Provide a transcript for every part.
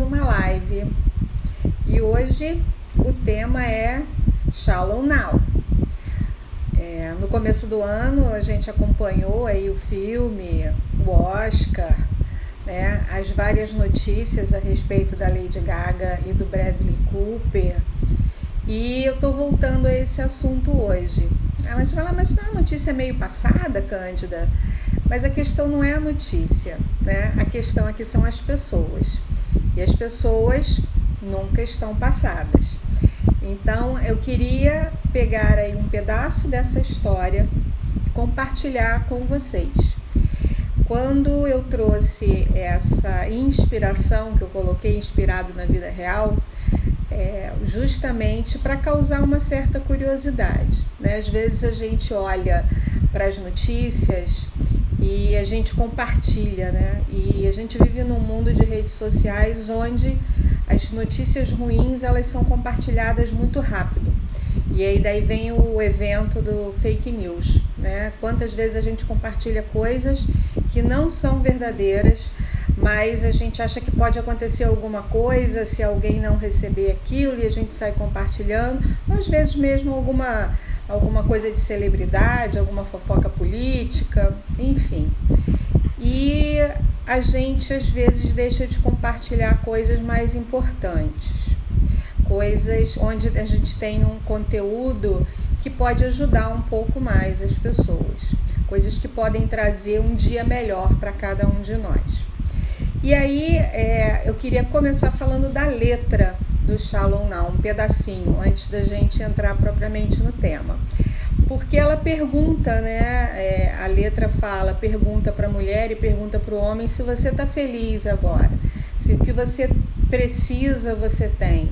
uma live e hoje o tema é Shallow Now. No começo do ano a gente acompanhou aí o filme, o Oscar, né, as várias notícias a respeito da Lady Gaga e do Bradley Cooper, e eu tô voltando a esse assunto hoje. Mas você fala, mas não é uma notícia meio passada, Cândida? Mas a questão não é a notícia, né? A questão aqui são as pessoas. E as pessoas nunca estão passadas. Então eu queria pegar aí um pedaço dessa história e compartilhar com vocês. Quando eu trouxe essa inspiração, que eu coloquei inspirado na vida real, justamente para causar uma certa curiosidade, né? Às vezes a gente olha para as notícias e a gente compartilha, né? E a gente vive num mundo de redes sociais onde as notícias ruins elas são compartilhadas muito rápido. E aí daí vem o evento do fake news, né? Quantas vezes a gente compartilha coisas que não são verdadeiras, mas a gente acha que pode acontecer alguma coisa se alguém não receber aquilo e a gente sai compartilhando, ou às vezes mesmo alguma coisa de celebridade, alguma fofoca política, enfim. E a gente às vezes deixa de compartilhar coisas mais importantes, coisas onde a gente tem um conteúdo que pode ajudar um pouco mais as pessoas, coisas que podem trazer um dia melhor para cada um de nós. E aí eu queria começar falando da letra do Shallow Now, um pedacinho, antes da gente entrar propriamente no tema. Porque ela pergunta, né? A letra pergunta para a mulher e pergunta para o homem se você está feliz agora, se o que você precisa você tem,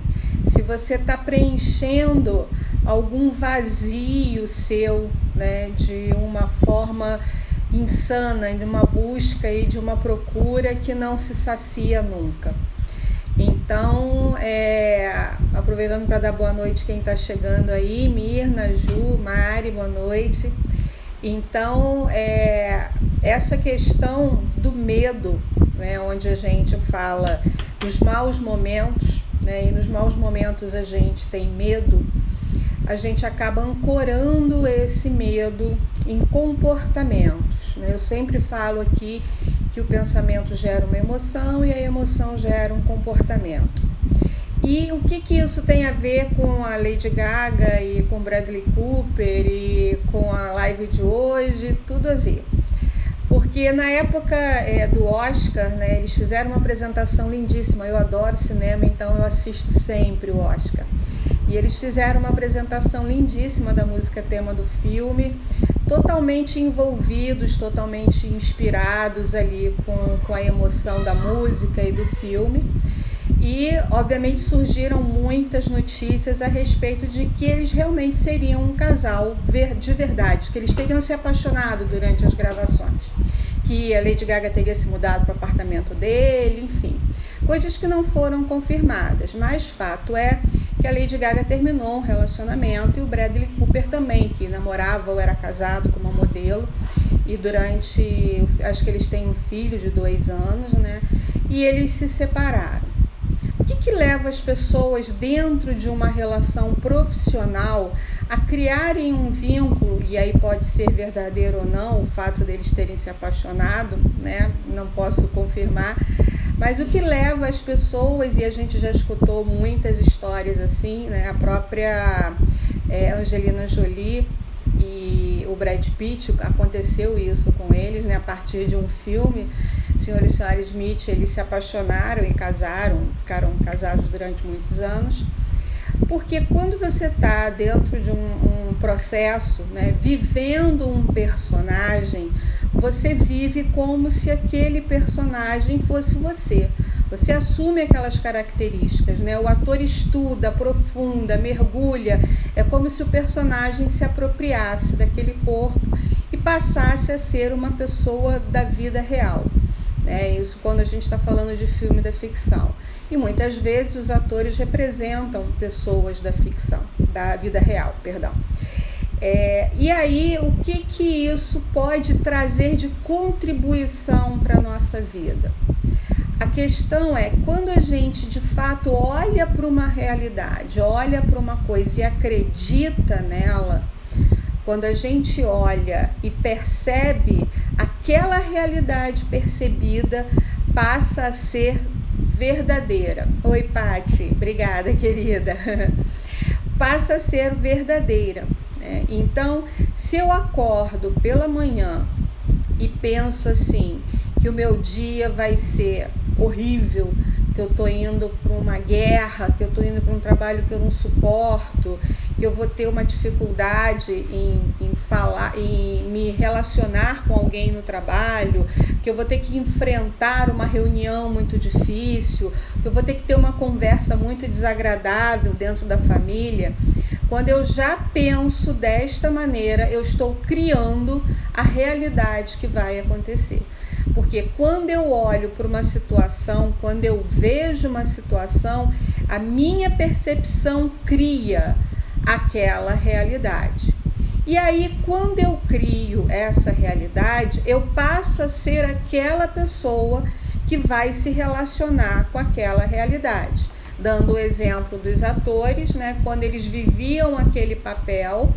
se você está preenchendo algum vazio seu, né? De uma forma insana, de uma busca e de uma procura que não se sacia nunca. Então, aproveitando para dar boa noite quem está chegando aí, Mirna, Ju, Mari, boa noite. Então, essa questão do medo, né, onde a gente fala dos maus momentos, né, e nos maus momentos a gente tem medo, a gente acaba ancorando esse medo em comportamentos, né? Eu sempre falo aqui que o pensamento gera uma emoção e a emoção gera um comportamento. E o que isso tem a ver com a Lady Gaga e com Bradley Cooper e com a live de hoje? Tudo a ver. Porque na época do Oscar, né, eles fizeram uma apresentação lindíssima. Eu adoro cinema, então eu assisto sempre o Oscar. E eles fizeram uma apresentação lindíssima da música tema do filme, totalmente envolvidos, totalmente inspirados ali com a emoção da música e do filme. E, obviamente, surgiram muitas notícias a respeito de que eles realmente seriam um casal de verdade, que eles teriam se apaixonado durante as gravações, que a Lady Gaga teria se mudado para o apartamento dele, enfim. Coisas que não foram confirmadas, mas fato é que a Lady Gaga terminou um relacionamento e o Bradley Cooper também, que namorava ou era casado com uma modelo, e acho que eles têm um filho de 2 anos, né? E eles se separaram. O que leva as pessoas dentro de uma relação profissional a criarem um vínculo, e aí pode ser verdadeiro ou não, o fato deles terem se apaixonado, né? Não posso confirmar, mas o que leva as pessoas, e a gente já escutou muitas histórias assim, né? A própria Angelina Jolie e o Brad Pitt, aconteceu isso com eles, né? A partir de um filme, Sr. e Sra. Smith, eles se apaixonaram e casaram, ficaram casados durante muitos anos. Porque quando você está dentro de um processo, né, vivendo um personagem, você vive como se aquele personagem fosse você. Você assume aquelas características, né? O ator estuda, aprofunda, mergulha. É como se o personagem se apropriasse daquele corpo e passasse a ser uma pessoa da vida real. Isso quando a gente está falando de filme da ficção. E muitas vezes os atores representam pessoas da ficção, da vida real, perdão. E aí, o que isso pode trazer de contribuição para a nossa vida? A questão é, quando a gente de fato olha para uma realidade, olha para uma coisa e acredita nela, quando a gente olha e percebe, aquela realidade percebida passa a ser verdadeira. Oi, Pati, obrigada, querida. Passa a ser verdadeira. Então, se eu acordo pela manhã e penso assim, que o meu dia vai ser horrível, que eu estou indo para uma guerra, que eu estou indo para um trabalho que eu não suporto, que eu vou ter uma dificuldade em falar, em me relacionar com alguém no trabalho, que eu vou ter que enfrentar uma reunião muito difícil, que eu vou ter que ter uma conversa muito desagradável dentro da família. Quando eu já penso desta maneira, eu estou criando a realidade que vai acontecer. Porque quando eu olho para uma situação, quando eu vejo uma situação, a minha percepção cria aquela realidade. E aí, quando eu crio essa realidade, eu passo a ser aquela pessoa que vai se relacionar com aquela realidade. Dando o exemplo dos atores, né? Quando eles viviam aquele papel,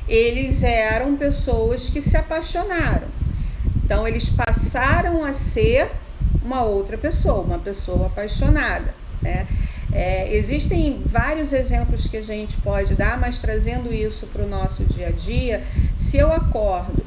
eles eram pessoas que se apaixonaram. Então, eles passaram a ser uma outra pessoa, uma pessoa apaixonada, né? Existem vários exemplos que a gente pode dar, mas trazendo isso para o nosso dia a dia, se eu acordo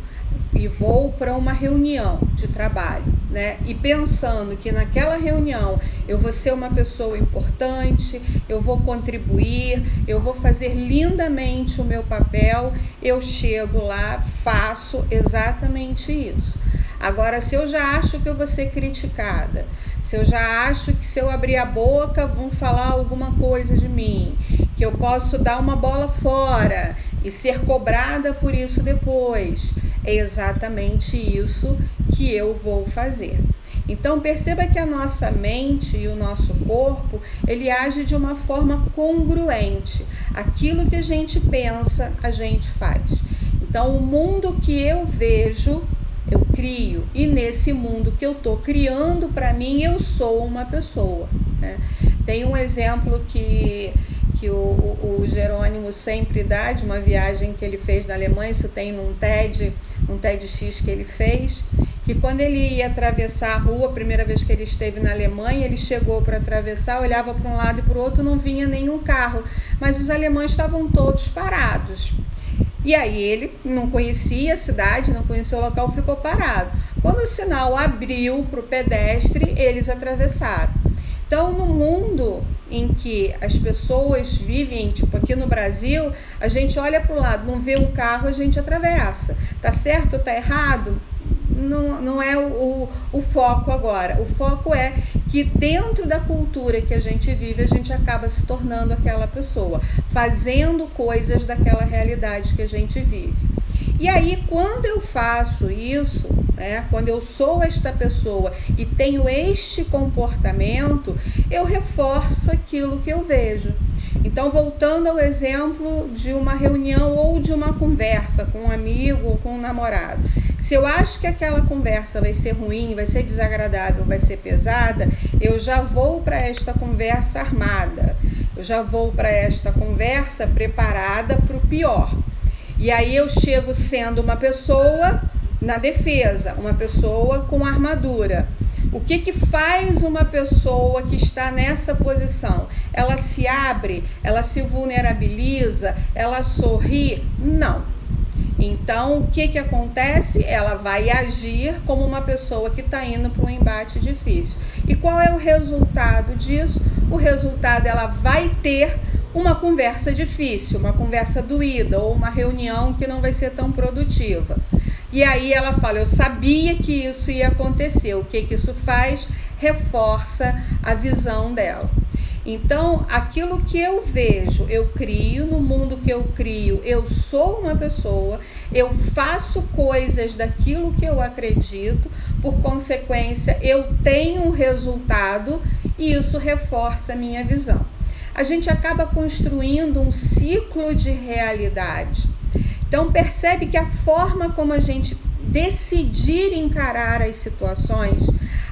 e vou para uma reunião de trabalho, né? E pensando que naquela reunião eu vou ser uma pessoa importante, eu vou contribuir, eu vou fazer lindamente o meu papel, eu chego lá, faço exatamente isso. Agora, se eu já acho que eu vou ser criticada, se eu já acho que se eu abrir a boca vão falar alguma coisa de mim, que eu posso dar uma bola fora e ser cobrada por isso depois, é exatamente isso que eu vou fazer. Então, perceba que a nossa mente e o nosso corpo, ele age de uma forma congruente. Aquilo que a gente pensa, a gente faz. Então, o mundo que eu vejo, eu crio. E nesse mundo que eu estou criando para mim, eu sou uma pessoa, né? Tem um exemplo que o Jerônimo sempre dá, de uma viagem que ele fez na Alemanha, isso tem num TEDx que ele fez, que quando ele ia atravessar a rua, a primeira vez que ele esteve na Alemanha, ele chegou para atravessar, olhava para um lado e para o outro, não vinha nenhum carro, mas os alemães estavam todos parados. E aí ele não conhecia a cidade, não conhecia o local, ficou parado. Quando o sinal abriu para o pedestre, eles atravessaram. Então, no mundo em que as pessoas vivem, tipo aqui no Brasil, a gente olha para o lado, não vê um carro, a gente atravessa. Tá certo ou tá errado? Não é o foco agora. O foco é que dentro da cultura que a gente vive, a gente acaba se tornando aquela pessoa, fazendo coisas daquela realidade que a gente vive. E aí, quando eu faço isso, né, quando eu sou esta pessoa e tenho este comportamento, eu reforço aquilo que eu vejo. Então, voltando ao exemplo de uma reunião ou de uma conversa com um amigo ou com um namorado. Se eu acho que aquela conversa vai ser ruim, vai ser desagradável, vai ser pesada, eu já vou para esta conversa armada. Eu já vou para esta conversa preparada para o pior. E aí eu chego sendo uma pessoa na defesa, uma pessoa com armadura. O que faz uma pessoa que está nessa posição? Ela se abre, ela se vulnerabiliza, ela sorri? Não. Então, o que acontece? Ela vai agir como uma pessoa que está indo para um embate difícil. E qual é o resultado disso? O resultado, ela vai ter uma conversa difícil, uma conversa doída ou uma reunião que não vai ser tão produtiva. E aí ela fala, eu sabia que isso ia acontecer. O que isso faz? Reforça a visão dela. Então, aquilo que eu vejo, eu crio, no mundo que eu crio, eu sou uma pessoa, eu faço coisas daquilo que eu acredito, por consequência, eu tenho um resultado e isso reforça a minha visão. A gente acaba construindo um ciclo de realidade. Então, percebe que a forma como a gente decidir encarar as situações,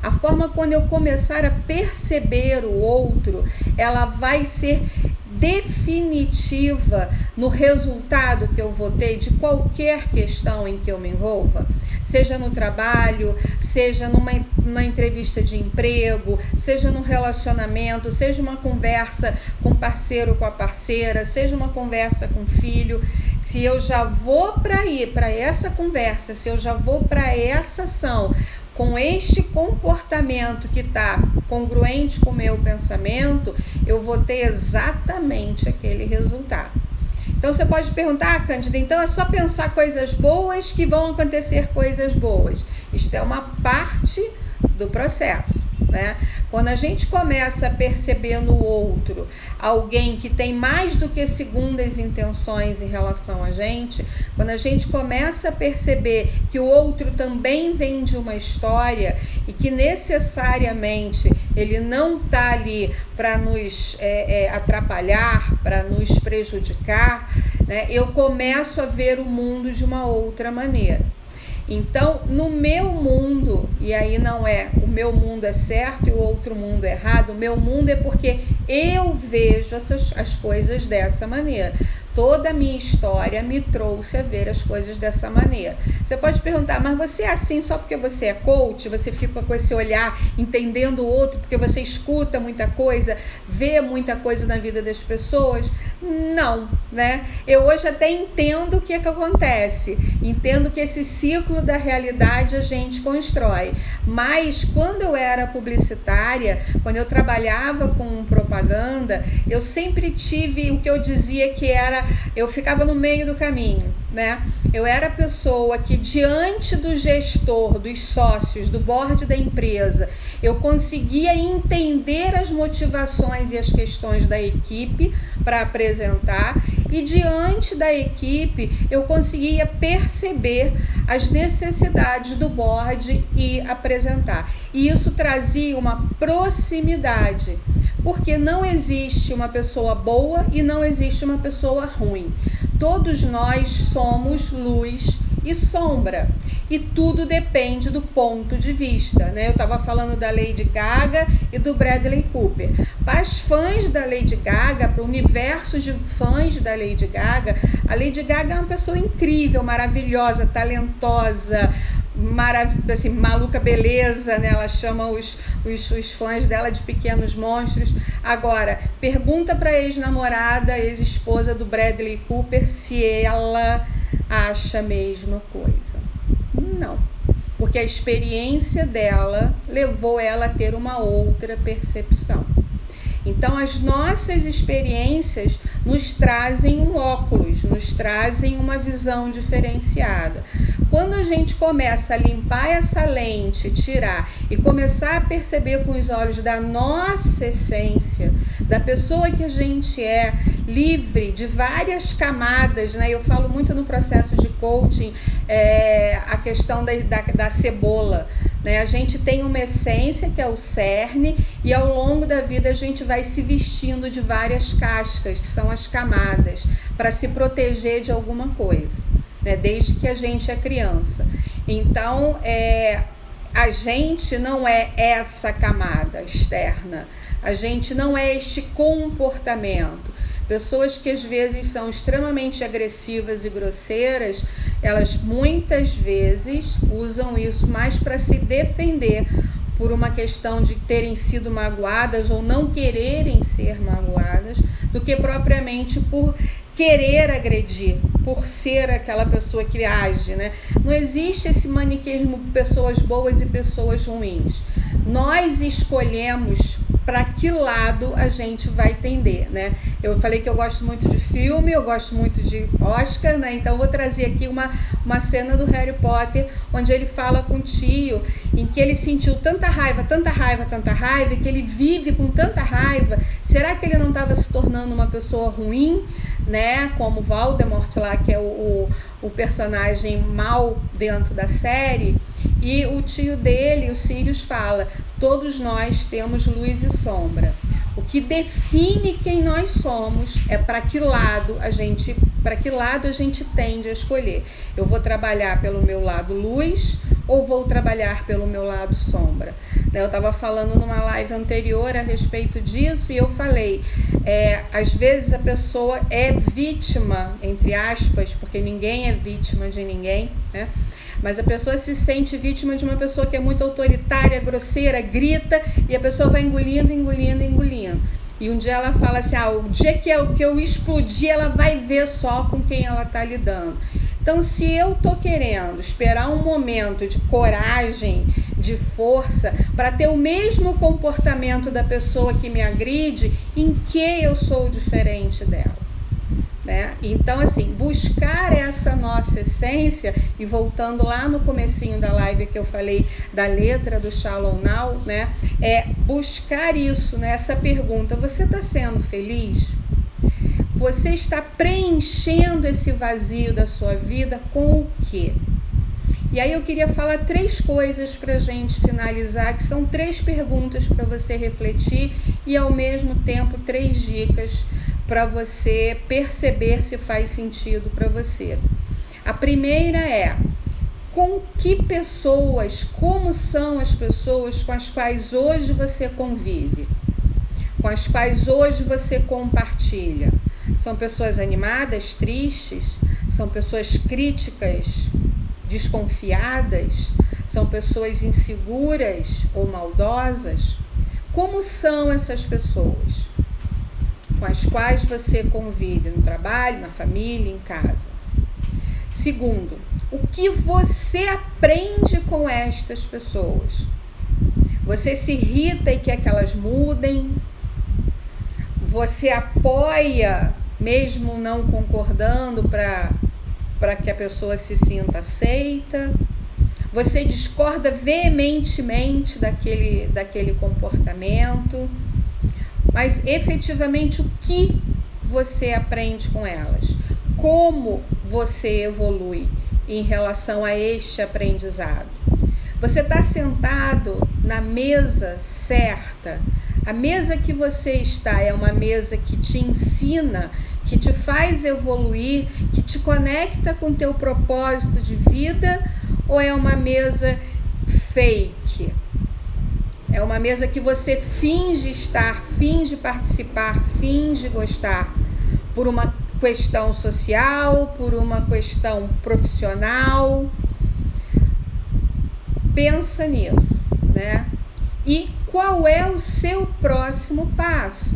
A forma quando eu começar a perceber o outro, ela vai ser definitiva no resultado que eu vou ter de qualquer questão em que eu me envolva, seja no trabalho, seja numa entrevista de emprego, seja num relacionamento, seja uma conversa com o parceiro, com a parceira, seja uma conversa com o filho. Se eu já vou para essa conversa, se eu já vou para essa ação com este comportamento que está congruente com o meu pensamento, eu vou ter exatamente aquele resultado. Então você pode perguntar, Cândida, então é só pensar coisas boas que vão acontecer coisas boas. Isto é uma parte do processo, né? Quando a gente começa a perceber no outro alguém que tem mais do que segundas intenções em relação a gente, quando a gente começa a perceber que o outro também vem de uma história e que necessariamente ele não está ali para nos atrapalhar, para nos prejudicar, né? Eu começo a ver o mundo de uma outra maneira. Então, no meu mundo, e aí não é o meu mundo é certo e o outro mundo é errado, o meu mundo é porque eu vejo as coisas dessa maneira. Toda a minha história me trouxe a ver as coisas dessa maneira. Você pode perguntar, mas você é assim só porque você é coach? Você fica com esse olhar entendendo o outro porque você escuta muita coisa, vê muita coisa na vida das pessoas? Não, né? Eu hoje até entendo o que acontece. Entendo que esse ciclo da realidade a gente constrói. Mas quando eu era publicitária, quando eu trabalhava com propaganda, eu sempre tive o que eu dizia que era, eu ficava no meio do caminho, né? Eu era a pessoa que diante do gestor, dos sócios, do board da empresa, eu conseguia entender as motivações e as questões da equipe para apresentar, e diante da equipe eu conseguia perceber as necessidades do board e apresentar. E isso trazia uma proximidade, porque não existe uma pessoa boa e não existe uma pessoa ruim. Todos nós somos luz e sombra, e tudo depende do ponto de vista, né? Eu estava falando da Lady Gaga e do Bradley Cooper. Para as fãs da Lady Gaga, para o universo de fãs da Lady Gaga, a Lady Gaga é uma pessoa incrível, maravilhosa, talentosa, assim, maluca beleza, né? Ela chama os fãs dela de pequenos monstros. Agora, pergunta para a ex-namorada, ex-esposa do Bradley Cooper, se ela acha a mesma coisa. Não, porque a experiência dela levou ela a ter uma outra percepção. Então, as nossas experiências nos trazem um óculos, nos trazem uma visão diferenciada. Quando a gente começa a limpar essa lente, tirar e começar a perceber com os olhos da nossa essência, da pessoa que a gente é, livre de várias camadas, né? Eu falo muito no processo de coaching, a questão da cebola, né? A gente tem uma essência que é o cerne, e ao longo da vida a gente vai se vestindo de várias cascas, que são as camadas, para se proteger de alguma coisa, né? Desde que a gente é criança. Então, a gente não é essa camada externa, a gente não é este comportamento. Pessoas que às vezes são extremamente agressivas e grosseiras, elas muitas vezes usam isso mais para se defender por uma questão de terem sido magoadas ou não quererem ser magoadas, do que propriamente por querer agredir, por ser aquela pessoa que age, né? Não existe esse maniqueísmo de pessoas boas e pessoas ruins. Nós escolhemos para que lado a gente vai tender, né? Eu falei que eu gosto muito de filme, eu gosto muito de Oscar, né? Então vou trazer aqui uma cena do Harry Potter, onde ele fala com o tio, em que ele sentiu tanta raiva, e que ele vive com tanta raiva. Será que ele não estava se tornando uma pessoa ruim, né? Como Voldemort lá, que é o personagem mau dentro da série. E o tio dele, o Sirius, fala: todos nós temos luz e sombra. O que define quem nós somos é para que lado a gente tende a escolher. Eu vou trabalhar pelo meu lado luz ou vou trabalhar pelo meu lado sombra? Eu estava falando numa live anterior a respeito disso e eu falei, às vezes a pessoa é vítima, entre aspas, porque ninguém é vítima de ninguém, né? Mas a pessoa se sente vítima de uma pessoa que é muito autoritária, grosseira, grita, e a pessoa vai engolindo. E um dia ela fala assim, o dia que eu explodir, ela vai ver só com quem ela está lidando. Então, se eu tô querendo esperar um momento de coragem, de força, para ter o mesmo comportamento da pessoa que me agride, em que eu sou diferente dela? Né? Então, assim, buscar essa nossa essência, e voltando lá no comecinho da live que eu falei da letra do Shalom Now, né? É buscar isso, né? Essa pergunta, você está sendo feliz? Você está preenchendo esse vazio da sua vida com o quê? E aí eu queria falar 3 coisas para a gente finalizar, que são 3 perguntas para você refletir e ao mesmo tempo 3 dicas para você perceber se faz sentido para você. A primeira é, com que pessoas, como são as pessoas com as quais hoje você convive? Com as quais hoje você compartilha? São pessoas animadas, tristes? São pessoas críticas, desconfiadas? São pessoas inseguras ou maldosas? Como são essas pessoas com as quais você convive no trabalho, na família, em casa? Segundo, o que você aprende com estas pessoas? Você se irrita e quer que elas mudem? Você apoia, mesmo não concordando, para que a pessoa se sinta aceita? Você discorda veementemente daquele comportamento? Mas efetivamente o que você aprende com elas? Como você evolui em relação a este aprendizado? Você está sentado na mesa certa? A mesa que você está é uma mesa que te ensina, que te faz evoluir, que te conecta com o teu propósito de vida, ou é uma mesa fake? É uma mesa que você finge estar, finge participar, finge gostar, por uma questão social, por uma questão profissional? Pensa nisso, né? E qual é o seu próximo passo?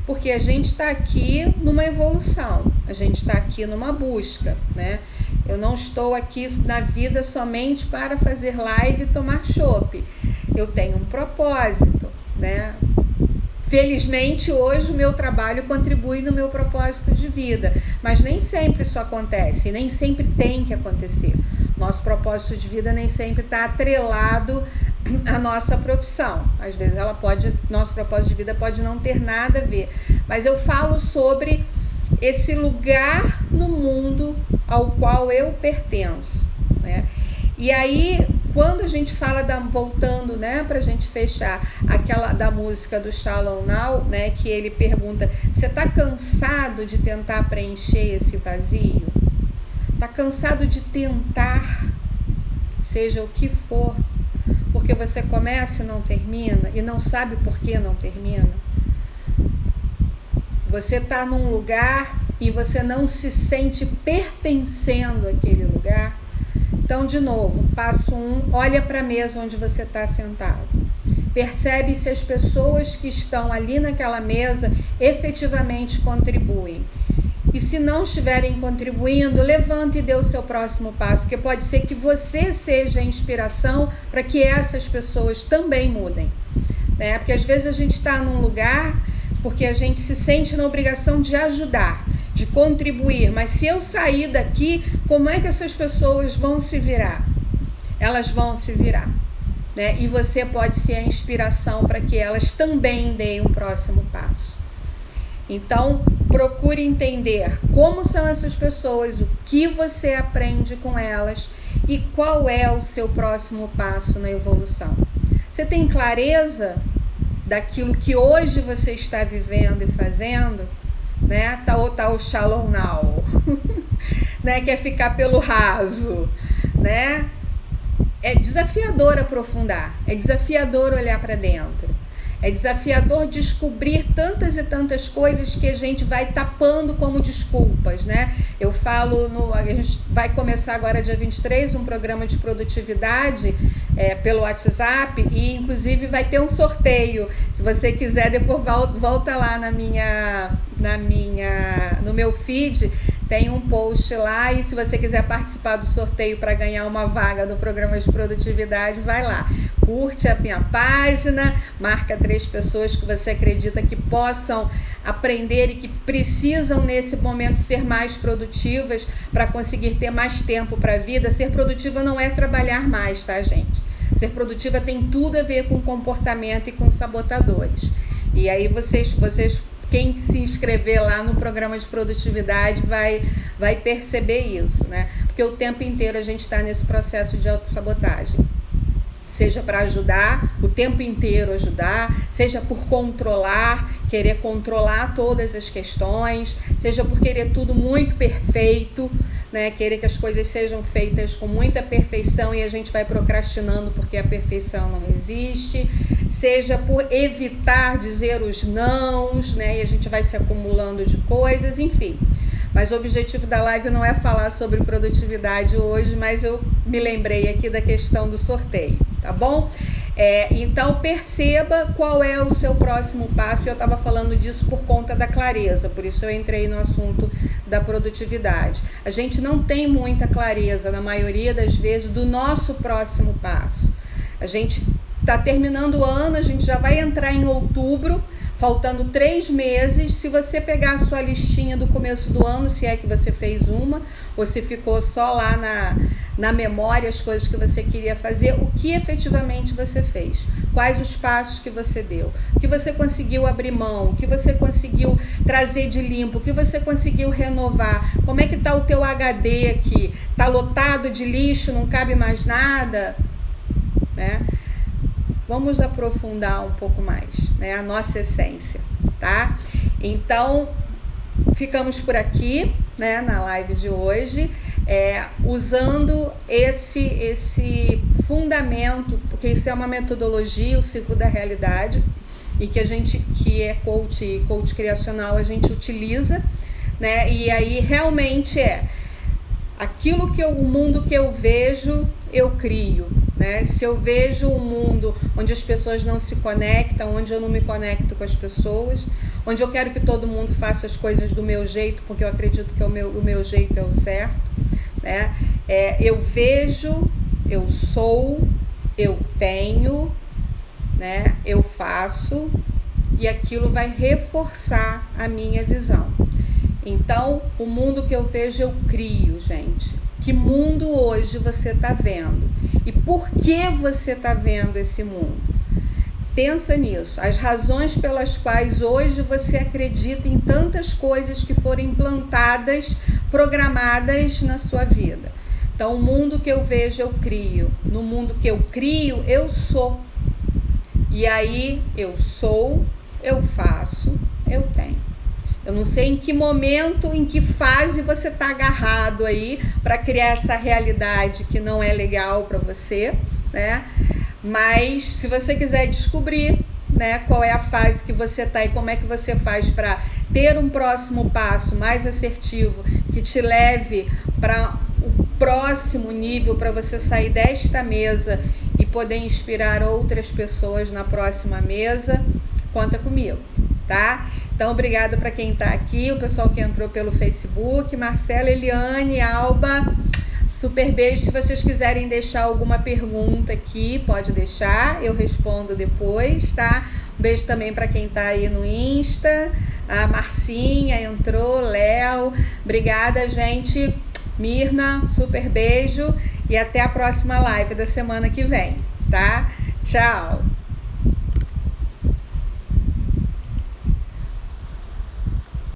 Porque a gente está aqui numa evolução, a gente está aqui numa busca, né? Eu não estou aqui na vida somente para fazer live e tomar chopp. Eu tenho um propósito, né? Felizmente, hoje o meu trabalho contribui no meu propósito de vida, mas nem sempre isso acontece, nem sempre tem que acontecer. Nosso propósito de vida nem sempre está atrelado à nossa profissão. Às vezes nosso propósito de vida pode não ter nada a ver, mas eu falo sobre esse lugar no mundo ao qual eu pertenço, né? E aí, quando a gente fala voltando, né, pra gente fechar, aquela da música do Shalom Now, né, que ele pergunta, você tá cansado de tentar preencher esse vazio? Tá cansado de tentar, seja o que for, porque você começa e não termina, e não sabe por que não termina? Você tá num lugar e você não se sente pertencendo àquele lugar? Então, de novo, passo 1, olha para a mesa onde você está sentado. Percebe se as pessoas que estão ali naquela mesa efetivamente contribuem. E se não estiverem contribuindo, levanta e dê o seu próximo passo, porque pode ser que você seja a inspiração para que essas pessoas também mudem, né? Porque às vezes a gente está num lugar porque a gente se sente na obrigação de ajudar, de contribuir, mas se eu sair daqui, como é que essas pessoas vão se virar? Elas vão se virar, né? E você pode ser a inspiração para que elas também deem um próximo passo. Então, procure entender como são essas pessoas, o que você aprende com elas e qual é o seu próximo passo na evolução. Você tem clareza daquilo que hoje você está vivendo e fazendo? Né? Tá o Shalom Now, né? Quer ficar pelo raso, né? é desafiador aprofundar, é desafiador olhar para dentro. É desafiador descobrir tantas e tantas coisas que a gente vai tapando como desculpas, né? Eu falo, a gente vai começar agora dia 23 um programa de produtividade pelo WhatsApp e inclusive vai ter um sorteio. Se você quiser, depois volta lá no meu feed, tem um post lá e se você quiser participar do sorteio para ganhar uma vaga no programa de produtividade, vai lá. Curte a minha página, marca 3 pessoas que você acredita que possam aprender e que precisam nesse momento ser mais produtivas para conseguir ter mais tempo para a vida. Ser produtiva não é trabalhar mais, tá, gente? Ser produtiva tem tudo a ver com comportamento e com sabotadores. E aí vocês quem se inscrever lá no programa de produtividade vai perceber isso, né? Porque o tempo inteiro a gente está nesse processo de autossabotagem. Seja para ajudar, o tempo inteiro ajudar, seja por controlar, querer controlar todas as questões, seja por querer tudo muito perfeito, né? Querer que as coisas sejam feitas com muita perfeição e a gente vai procrastinando porque a perfeição não existe, seja por evitar dizer os nãos, né? E a gente vai se acumulando de coisas, enfim. Mas o objetivo da live não é falar sobre produtividade hoje, mas eu me lembrei aqui da questão do sorteio, tá bom? Então perceba qual é o seu próximo passo. Eu estava falando disso por conta da clareza, por isso eu entrei no assunto da produtividade. A gente não tem muita clareza, na maioria das vezes, do nosso próximo passo. A gente está terminando o ano, a gente já vai entrar em outubro, faltando 3 meses. Se você pegar a sua listinha do começo do ano, se é que você fez uma, ou se ficou só lá na memória as coisas que você queria fazer, o que efetivamente você fez, quais os passos que você deu, o que você conseguiu abrir mão, o que você conseguiu trazer de limpo, o que você conseguiu renovar, como é que está o teu HD aqui, está lotado de lixo, não cabe mais nada, né? Vamos aprofundar um pouco mais, né, a nossa essência, tá? Então, ficamos por aqui, né, na live de hoje, usando esse fundamento, porque isso é uma metodologia, o ciclo da realidade, e que a gente, que é coach criacional, a gente utiliza, né? E aí realmente aquilo o mundo que eu vejo, eu crio, né? Se eu vejo um mundo onde as pessoas não se conectam, onde eu não me conecto com as pessoas, onde eu quero que todo mundo faça as coisas do meu jeito, porque eu acredito que o meu jeito é o certo, né? Eu vejo, eu sou, eu tenho, né? Eu faço, e aquilo vai reforçar a minha visão. Então, o mundo que eu vejo, eu crio, gente. Que mundo hoje você está vendo? E por que você está vendo esse mundo? Pensa nisso. As razões pelas quais hoje você acredita em tantas coisas que foram implantadas, programadas na sua vida. Então, o mundo que eu vejo, eu crio. No mundo que eu crio, eu sou. E aí, eu sou, eu faço, eu tenho. Eu não sei em que momento, em que fase você está agarrado aí para criar essa realidade que não é legal para você, né? Mas se você quiser descobrir, né, qual é a fase que você está e como é que você faz para ter um próximo passo mais assertivo que te leve para o próximo nível, para você sair desta mesa e poder inspirar outras pessoas na próxima mesa, conta comigo, tá? Então, obrigada para quem está aqui, o pessoal que entrou pelo Facebook, Marcela, Eliane, Alba, super beijo. Se vocês quiserem deixar alguma pergunta aqui, pode deixar, eu respondo depois, tá? Um beijo também para quem está aí no Insta, a Marcinha entrou, Léo, obrigada, gente. Mirna, super beijo e até a próxima live da semana que vem, tá? Tchau!